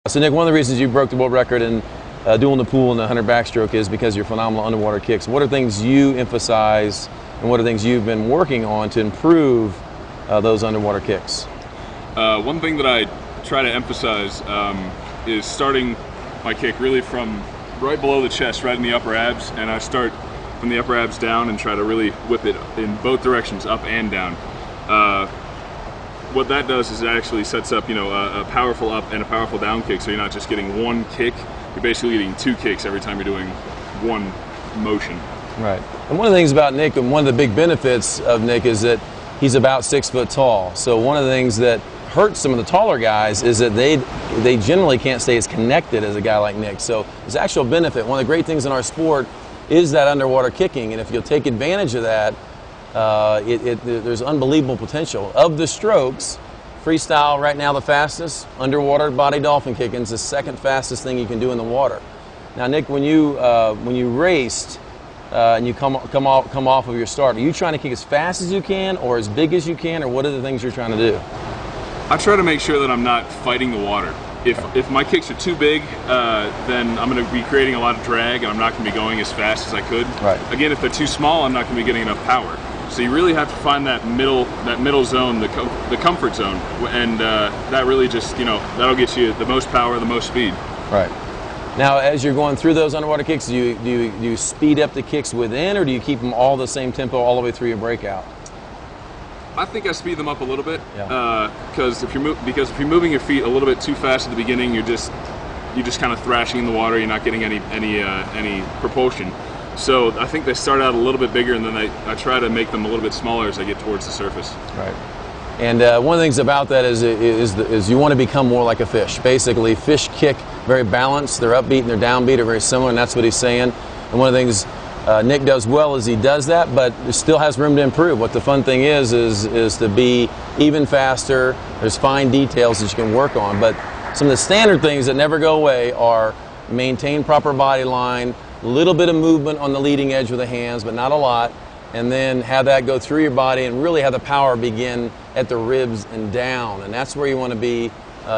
So Nick, one of the reasons you broke the world record in doing the pool and the 100 backstroke is because of your phenomenal underwater kicks. What are things you emphasize and what are things you've been working on to improve those underwater kicks? One thing that I try to emphasize is starting my kick really from right below the chest, right in the upper abs, and I start from the upper abs down and try to really whip it in both directions, up and down. What that does is it actually sets up, a powerful up and a powerful down kick, so you're not just getting one kick, you're basically getting two kicks every time you're doing one motion. Right. And one of the things about Nick, and one of the big benefits of Nick, is that he's about 6 foot tall. So one of the things that hurts some of the taller guys is that they generally can't stay as connected as a guy like Nick. So there's actual benefit. One of the great things in our sport is that underwater kicking, and if you'll take advantage of that, there's unbelievable potential. Of the strokes, freestyle right now the fastest, underwater body dolphin kicking is the second fastest thing you can do in the water. Now Nick, when you raced and you come off of your start, are you trying to kick as fast as you can or as big as you can, or what are the things you're trying to do? I try to make sure that I'm not fighting the water. If my kicks are too big, then I'm going to be creating a lot of drag and I'm not going to be going as fast as I could. Right. Again, if they're too small, I'm not going to be getting enough power. So you really have to find that middle zone, the comfort zone, and that really just, that'll get you the most power, the most speed. Right. Now, as you're going through those underwater kicks, do you speed up the kicks within, or do you keep them all the same tempo all the way through your breakout? I think I speed them up a little bit, yeah. Because if you're moving your feet a little bit too fast at the beginning, you're just kind of thrashing in the water. You're not getting any propulsion. So I think they start out a little bit bigger, and then I try to make them a little bit smaller as I get towards the surface. Right. And one of the things about that is you want to become more like a fish. Basically, fish kick very balanced. Their upbeat and their downbeat are very similar, and that's what he's saying. And one of the things Nick does well is he does that, but still has room to improve. What the fun thing is to be even faster. There's fine details that you can work on, but some of the standard things that never go away are maintain proper body line, a little bit of movement on the leading edge with the hands, but not a lot, and then have that go through your body and really have the power begin at the ribs and down. And that's where you want to be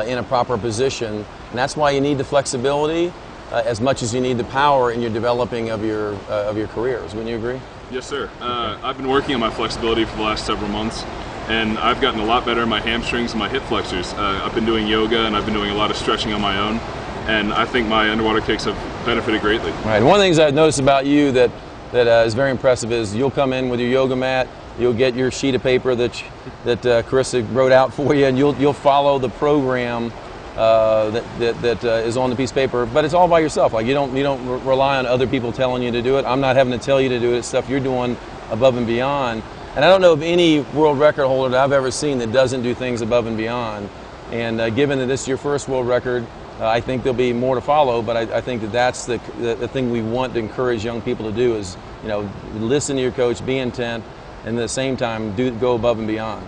in a proper position. And that's why you need the flexibility as much as you need the power in your developing of your careers. Wouldn't you agree? Yes, sir. I've been working on my flexibility for the last several months, and I've gotten a lot better in my hamstrings and my hip flexors. I've been doing yoga, and I've been doing a lot of stretching on my own. And I think my underwater kicks have benefited greatly. Right. And one of the things I've noticed about you that is very impressive is you'll come in with your yoga mat, you'll get your sheet of paper that Carissa wrote out for you, and you'll follow the program that is on the piece of paper. But it's all by yourself. Like you don't rely on other people telling you to do it. I'm not having to tell you to do it. It's stuff you're doing above and beyond. And I don't know of any world record holder that I've ever seen that doesn't do things above and beyond. And given that this is your first world record, I think there'll be more to follow, but I think that's the thing we want to encourage young people to do is, listen to your coach, be intent, and at the same time, go above and beyond.